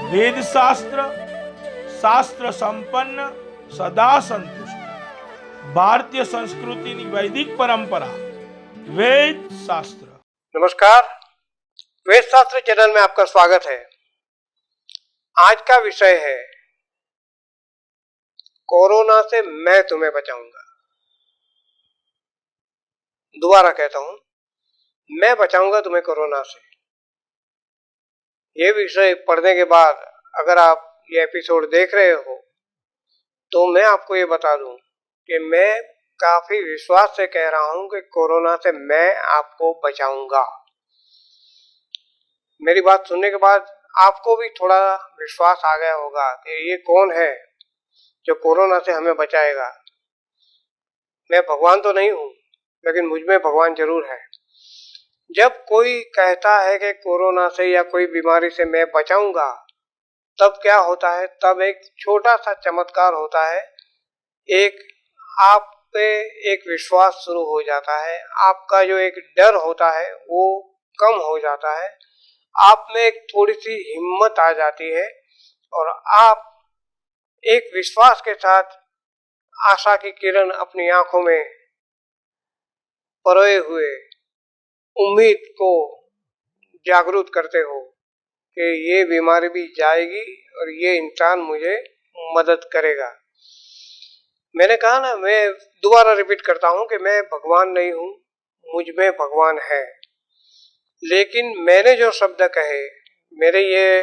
वेद शास्त्र शास्त्र संपन्न सदा संतुष्ट भारतीय संस्कृति की वैदिक परंपरा वेद शास्त्र। नमस्कार, वेद शास्त्र चैनल में आपका स्वागत है। आज का विषय है कोरोना से मैं तुम्हें बचाऊंगा। दोबारा कहता हूं, मैं बचाऊंगा तुम्हें कोरोना से। ये विषय पढ़ने के बाद अगर आप ये एपिसोड देख रहे हो तो मैं आपको ये बता दूं कि मैं काफी विश्वास से कह रहा हूं कि कोरोना से मैं आपको बचाऊंगा। मेरी बात सुनने के बाद आपको भी थोड़ा विश्वास आ गया होगा कि ये कौन है जो कोरोना से हमें बचाएगा। मैं भगवान तो नहीं हूं, लेकिन मुझ में भगवान जरूर है। जब कोई कहता है कि कोरोना से या कोई बीमारी से मैं बचाऊंगा, तब क्या होता है? तब एक छोटा सा चमत्कार होता है। एक आप पे एक विश्वास शुरू हो जाता है। आपका जो एक डर होता है वो कम हो जाता है। आप में एक थोड़ी सी हिम्मत आ जाती है और आप एक विश्वास के साथ आशा की किरण अपनी आंखों में परोए हुए उम्मीद को जागरूक करते हो कि ये बीमारी भी जाएगी और ये इंसान मुझे मदद करेगा। मैंने कहा ना, मैं दोबारा रिपीट करता हूं कि मैं भगवान नहीं हूं, मुझ में भगवान है। लेकिन मैंने जो शब्द कहे, मेरे ये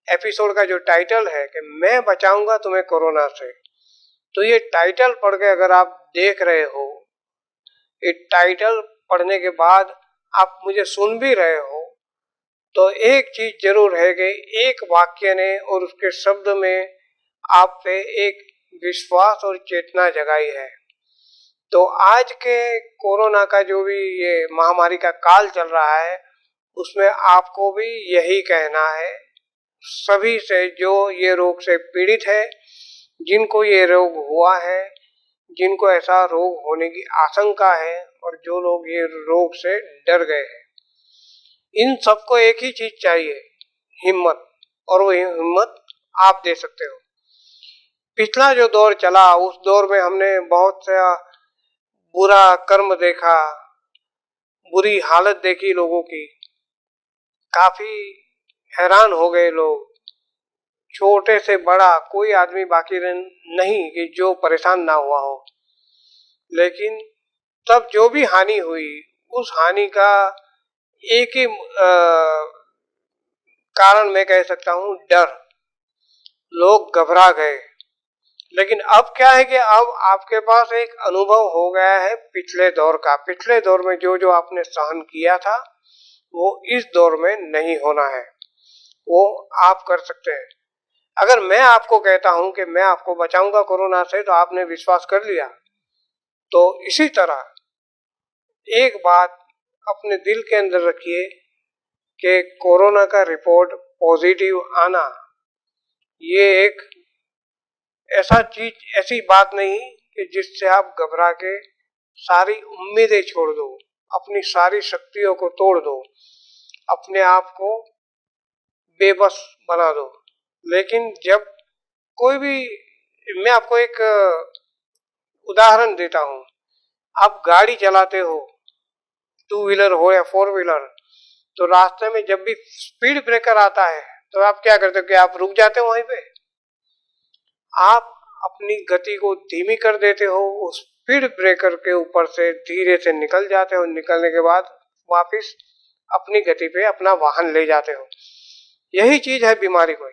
एपिसोड का जो टाइटल है कि मैं बचाऊंगा तुम्हें कोरोना से, तो ये टाइटल पढ़ के अगर आप देख रहे हो, ये टाइटल पढ़ने के बाद आप मुझे सुन भी रहे हो, तो एक चीज जरूर है कि एक वाक्य ने और उसके शब्द में आप पे एक विश्वास और चेतना जगाई है। तो आज के कोरोना का जो भी ये महामारी का काल चल रहा है, उसमें आपको भी यही कहना है सभी से जो ये रोग से पीड़ित है, जिनको ये रोग हुआ है, जिनको ऐसा रोग होने की आशंका है और जो लोग ये रोग से डर गए हैं, इन सबको एक ही चीज चाहिए, हिम्मत। और वो हिम्मत आप दे सकते हो। पिछला जो दौर चला, उस दौर में हमने बहुत सा बुरा कर्म देखा, बुरी हालत देखी लोगों की। काफी हैरान हो गए लोग। छोटे से बड़ा कोई आदमी बाकी नहीं कि जो परेशान ना हुआ हो। लेकिन तब जो भी हानि हुई, उस हानि का एक ही कारण मैं कह सकता हूं, डर। लोग घबरा गए। लेकिन अब क्या है कि अब आपके पास एक अनुभव हो गया है पिछले दौर का। पिछले दौर में जो जो आपने सहन किया था, वो इस दौर में नहीं होना है। वो आप कर सकते हैं। अगर मैं आपको कहता हूं कि मैं आपको बचाऊंगा कोरोना से, तो आपने विश्वास कर लिया। तो इसी तरह एक बात अपने दिल के अंदर रखिए कि कोरोना का रिपोर्ट पॉजिटिव आना, ये एक ऐसी बात नहीं कि जिससे आप घबरा के सारी उम्मीदें छोड़ दो, अपनी सारी शक्तियों को तोड़ दो, अपने आप को बेबस बना दो। लेकिन जब कोई भी, मैं आपको एक उदाहरण देता हूं। आप गाड़ी चलाते हो, 2 व्हीलर हो या 4 व्हीलर, तो रास्ते में जब भी स्पीड ब्रेकर आता है तो आप क्या करते हो कि आप रुक जाते हो वहीं पे। आप अपनी गति को धीमी कर देते हो, उस स्पीड ब्रेकर के ऊपर से धीरे से निकल जाते हो। निकलने के बाद वापस अपनी गति पे अपना वाहन ले जाते हो। यही चीज है बीमारी को।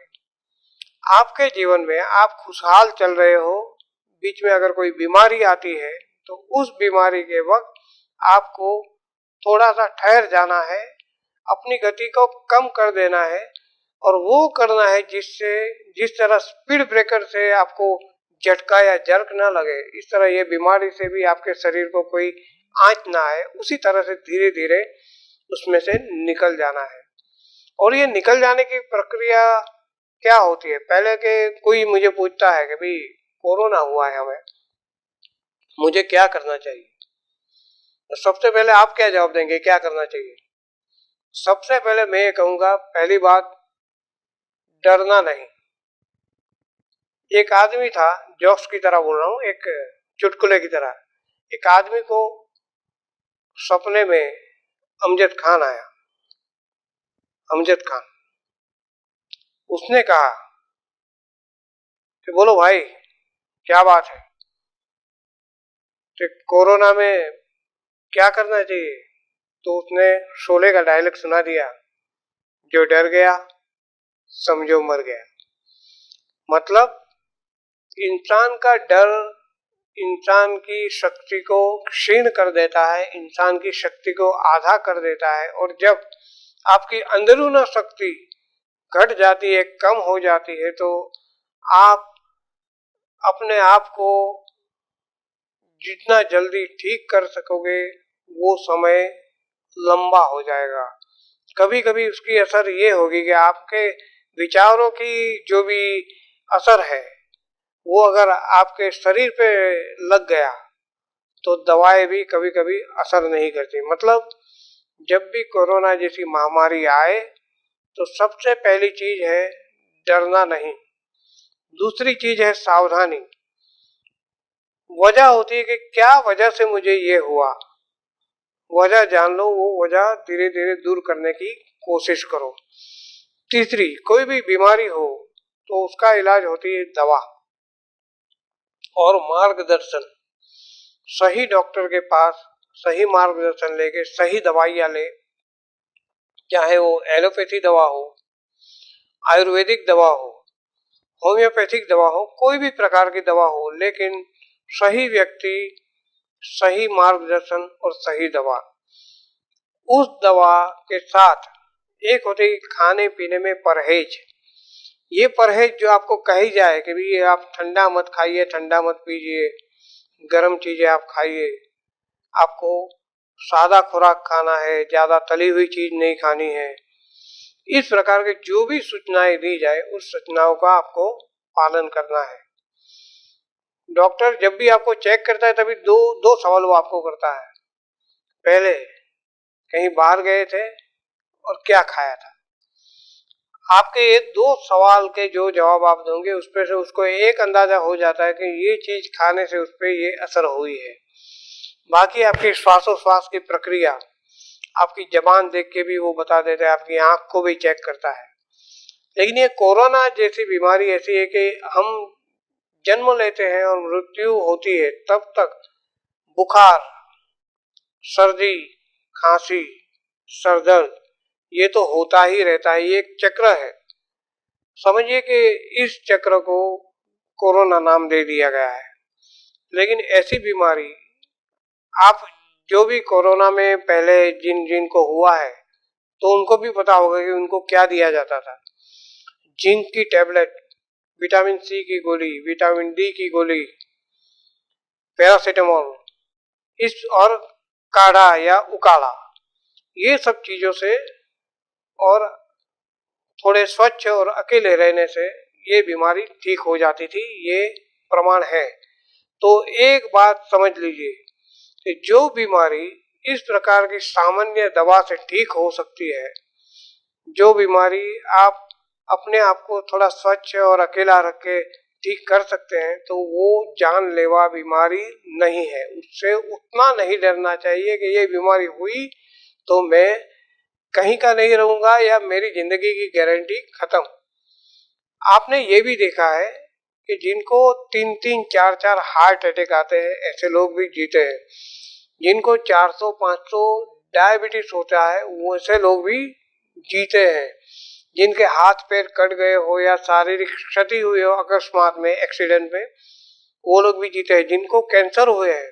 आपके जीवन में आप खुशहाल चल रहे हो, बीच में अगर कोई बीमारी आती है तो उस बीमारी के वक्त आपको थोड़ा सा ठहर जाना है, अपनी गति को कम कर देना है और वो करना है जिस तरह स्पीड ब्रेकर से आपको झटका या जर्क ना लगे, इस तरह ये बीमारी से भी आपके शरीर को कोई आंच ना आए, उसी तरह से धीरे धीरे उसमें से निकल जाना है। और ये निकल जाने की प्रक्रिया क्या होती है? पहले के कोई मुझे पूछता है कि भाई कोरोना हुआ है हमें, मुझे क्या करना चाहिए? तो सबसे पहले आप क्या जवाब देंगे, क्या करना चाहिए? सबसे पहले मैं ये कहूंगा, पहली बात, डरना नहीं। एक आदमी था, जोक्स की तरह बोल रहा हूँ, एक चुटकुले की तरह। एक आदमी को सपने में अमजद खान आया। अमजद खान, उसने कहा कि बोलो भाई क्या बात है, कि कोरोना में क्या करना चाहिए। तो उसने शोले का डायलॉग सुना दिया, जो डर गया समझो मर गया। मतलब इंसान का डर इंसान की शक्ति को क्षीण कर देता है, इंसान की शक्ति को आधा कर देता है। और जब आपकी अंदरूनी शक्ति घट जाती है, कम हो जाती है, तो आप अपने आप को जितना जल्दी ठीक कर सकोगे वो समय लंबा हो जाएगा। कभी कभी उसकी असर ये होगी कि आपके विचारों की जो भी असर है वो अगर आपके शरीर पे लग गया तो दवाएं भी कभी कभी असर नहीं करती। मतलब जब भी कोरोना जैसी महामारी आए तो सबसे पहली चीज है डरना नहीं। दूसरी चीज है सावधानी। वजह होती है कि क्या वजह से मुझे ये हुआ, वजह जान लो, वो वजह धीरे धीरे दूर करने की कोशिश करो। तीसरी, कोई भी बीमारी हो तो उसका इलाज होती है दवा और मार्गदर्शन। सही डॉक्टर के पास सही मार्गदर्शन लेके सही दवाइयाँ ले, चाहे वो एलोपैथी दवा हो, आयुर्वेदिक दवा हो, होम्योपैथिक दवा हो, कोई भी प्रकार की दवा हो, लेकिन सही व्यक्ति, सही मार्गदर्शन और सही दवा। उस दवा के साथ एक होती है खाने पीने में परहेज। ये परहेज जो आपको कही जाए कि भाई आप ठंडा मत खाइए, ठंडा मत पीजिए, गर्म चीजें आप खाइए, आपको सादा खुराक खाना है, ज्यादा तली हुई चीज नहीं खानी है, इस प्रकार के जो भी सूचनाएं दी जाए उस सूचनाओं का आपको पालन करना है। डॉक्टर जब भी आपको चेक करता है तभी दो सवाल वो आपको करता है। पहले, कहीं बाहर गए थे और क्या खाया था। आपके ये दो सवाल के जो जवाब आप दोगे उस पर से उसको एक अंदाजा हो जाता है कि ये चीज खाने से उस पर ये असर हुई है। बाकी आपकी श्वासोश्वास की प्रक्रिया, आपकी जबान देख के भी वो बता देता है, आपकी आंख को भी चेक करता है। लेकिन ये कोरोना जैसी बीमारी ऐसी है कि हम जन्म लेते हैं और मृत्यु होती है तब तक बुखार, सर्दी, खांसी, सरदर्द ये तो होता ही रहता है। ये एक चक्र है। समझिए कि इस चक्र को कोरोना नाम दे दिया गया है। लेकिन ऐसी बीमारी, आप जो भी कोरोना में पहले जिन को हुआ है तो उनको भी पता होगा कि उनको क्या दिया जाता था। जिंक की टैबलेट, विटामिन सी की गोली, विटामिन डी की गोली, पैरासीटामोल, इस और काढ़ा या उकाड़ा, ये सब चीजों से और थोड़े स्वच्छ और अकेले रहने से ये बीमारी ठीक हो जाती थी। ये प्रमाण है। तो एक बात समझ लीजिए कि जो बीमारी इस प्रकार की सामान्य दवा से ठीक हो सकती है, जो बीमारी आप अपने आप को थोड़ा स्वच्छ और अकेला रख के ठीक कर सकते हैं, तो वो जानलेवा बीमारी नहीं है। उससे उतना नहीं डरना चाहिए कि ये बीमारी हुई तो मैं कहीं का नहीं रहूंगा या मेरी जिंदगी की गारंटी खत्म। आपने ये भी देखा है कि जिनको 3-3, 4-4 हार्ट अटैक आते हैं, ऐसे लोग भी जीते हैं। जिनको 400-500 डायबिटीज होता है, वैसे लोग भी जीते हैं। जिनके हाथ पैर कट गए हो या शारीरिक क्षति हुई हो अकस्मात में, एक्सीडेंट में, वो लोग भी जीते हैं। जिनको कैंसर हुए हैं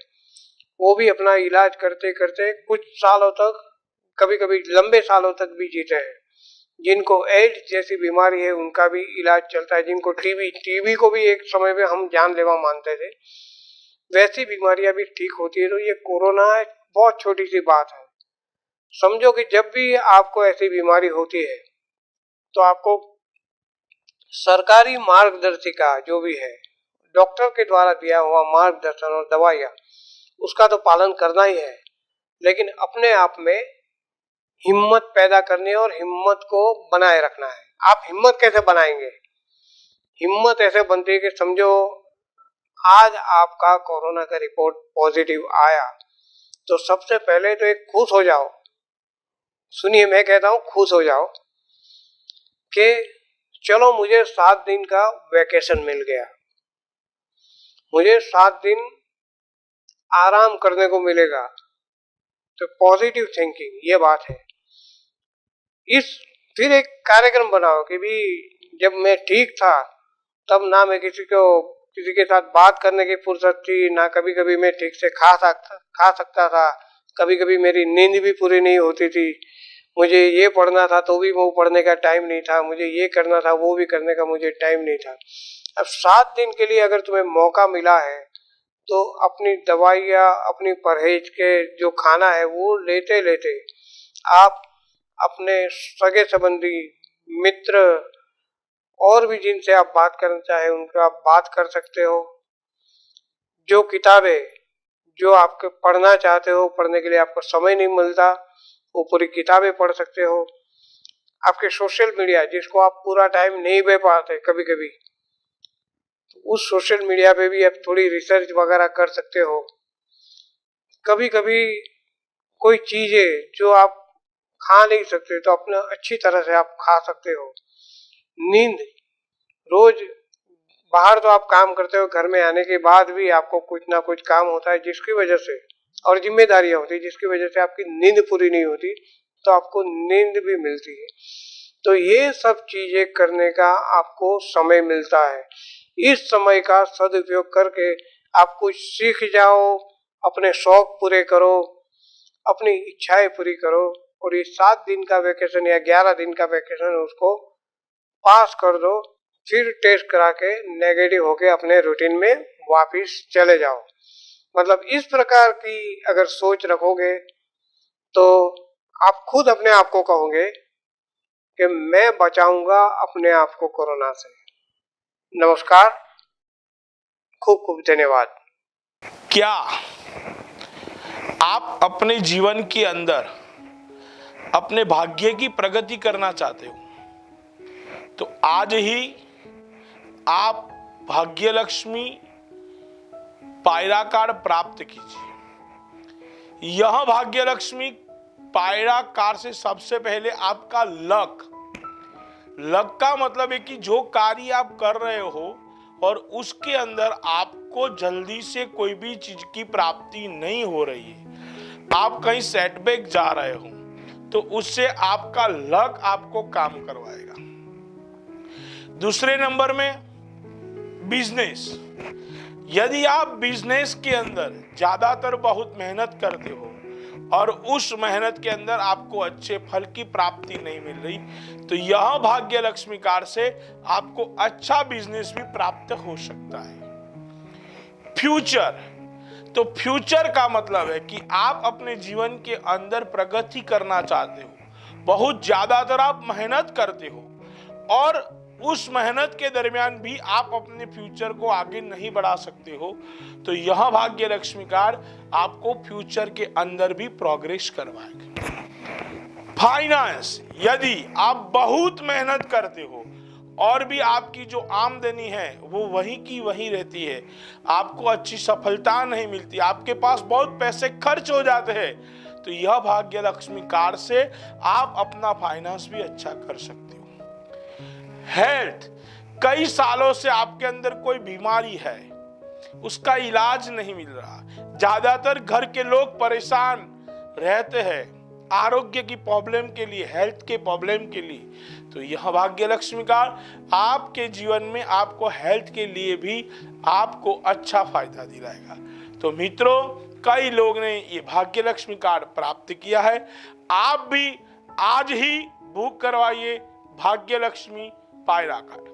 वो भी अपना इलाज करते करते कुछ सालों तक, कभी कभी लंबे सालों तक भी जीते हैं। जिनको एड्स जैसी बीमारी है उनका भी इलाज चलता है। जिनको टीबी को भी एक समय में हम जानलेवा मानते थे, वैसी बीमारियां भी ठीक होती है। तो ये कोरोना बहुत छोटी सी बात है। समझो कि जब भी आपको ऐसी बीमारी होती है तो आपको सरकारी मार्गदर्शिका जो भी है, डॉक्टर के द्वारा दिया हुआ मार्गदर्शन और दवाइयाँ, उसका तो पालन करना ही है। लेकिन अपने आप में हिम्मत पैदा करनी है और हिम्मत को बनाए रखना है। आप हिम्मत कैसे बनाएंगे? हिम्मत ऐसे बनती है कि समझो आज आपका कोरोना का रिपोर्ट पॉजिटिव आया, तो सबसे पहले तो एक खुश हो जाओ। सुनिए, मैं कहता हूँ खुश हो जाओ कि चलो मुझे 7 दिन का वैकेशन मिल गया, मुझे 7 दिन आराम करने को मिलेगा। तो पॉजिटिव थिंकिंग ये बात है। फिर एक कार्यक्रम बनाओ कि भी जब मैं ठीक था तब ना मैं किसी के साथ बात करने की फुर्सत थी, ना कभी कभी मैं ठीक से खा सकता था, कभी कभी मेरी नींद भी पूरी नहीं होती थी, मुझे ये पढ़ना था तो भी वो पढ़ने का टाइम नहीं था, मुझे ये करना था वो भी करने का मुझे टाइम नहीं था। अब 7 दिन के लिए अगर तुम्हें मौका मिला है तो अपनी दवाइयाँ, अपनी परहेज के जो खाना है वो लेते लेते आप अपने सगे संबंधी, मित्र और भी जिनसे आप बात करना चाहे उनसे आप बात कर सकते हो। जो किताबें जो आपके पढ़ना चाहते हो, पढ़ने के लिए आपको समय नहीं मिलता, वो पूरी किताबें पढ़ सकते हो। आपके सोशल मीडिया जिसको आप पूरा टाइम नहीं दे पाते कभी कभी, तो उस सोशल मीडिया पे भी आप थोड़ी रिसर्च वगैरह कर सकते हो। कभी कभी कोई चीजें जो आप खा नहीं सकते तो अपना अच्छी तरह से आप खा सकते हो। नींद, रोज बाहर तो आप काम करते हो, घर में आने के बाद भी आपको कुछ ना कुछ काम होता है जिसकी वजह से, और जिम्मेदारियां होती है जिसकी वजह से आपकी नींद पूरी नहीं होती, तो आपको नींद भी मिलती है। तो ये सब चीजें करने का आपको समय मिलता है। इस समय का सदुपयोग करके आप कुछ सीख जाओ, अपने शौक पूरे करो, अपनी इच्छाएं पूरी करो, और ये 7 दिन का वैकेशन या 11 दिन का वैकेशन उसको पास कर दो। फिर टेस्ट करा के नेगेटिव होके अपने रूटीन में वापस चले जाओ। मतलब इस प्रकार की अगर सोच रखोगे तो आप खुद अपने आप को कहोगे कि मैं बचाऊंगा अपने आप को कोरोना से। नमस्कार, खूब खूब धन्यवाद। क्या आप अपने जीवन के अंदर अपने भाग्य की प्रगति करना चाहते हो? तो आज ही आप भाग्य लक्ष्मी पायरा कार्ड प्राप्त कीजिए। यह भाग्य लक्ष्मी पायरा कार्ड से सबसे पहले आपका लक का मतलब है कि जो कार्य आप कर रहे हो और उसके अंदर आपको जल्दी से कोई भी चीज की प्राप्ति नहीं हो रही है, आप कहीं सेटबैक जा रहे हो, तो उससे आपका लक आपको काम करवाएगा। दूसरे नंबर में बिजनेस। यदि आप बिजनेस के अंदर ज्यादातर बहुत मेहनत करते हो और उस मेहनत के अंदर आपको अच्छे फल की प्राप्ति नहीं मिल रही, तो यह भाग्य लक्ष्मी कार्ड से आपको अच्छा बिजनेस भी प्राप्त हो सकता है। फ्यूचर, तो फ्यूचर का मतलब है कि आप अपने जीवन के अंदर प्रगति करना चाहते हो, बहुत ज्यादातर आप मेहनत करते हो और उस मेहनत के दरमियान भी आप अपने फ्यूचर को आगे नहीं बढ़ा सकते हो, तो यह भाग्य लक्ष्मी कार्ड आपको फ्यूचर के अंदर भी प्रोग्रेस करवाएगा। फाइनेंस, यदि आप बहुत मेहनत करते हो और भी आपकी जो आमदनी है वो वही की वही रहती है, आपको अच्छी सफलता नहीं मिलती, आपके पास बहुत पैसे खर्च हो जाते हैं, तो यह भाग्य लक्ष्मी कार्ड से आप अपना फाइनेंस भी अच्छा कर सकते हो। हेल्थ, कई सालों से आपके अंदर कोई बीमारी है, उसका इलाज नहीं मिल रहा, ज्यादातर घर के लोग परेशान रहते हैं आरोग्य की प्रॉब्लम के लिए, हेल्थ के प्रॉब्लम के लिए, तो यह भाग्य लक्ष्मी कार्ड आपके जीवन में आपको हेल्थ के लिए भी आपको अच्छा फायदा दिलाएगा। तो मित्रों, कई लोग ने ये भाग्य लक्ष्मी कार्ड प्राप्त किया है, आप भी आज ही बुक करवाइए भाग्य लक्ष्मी पायरा कार्ड।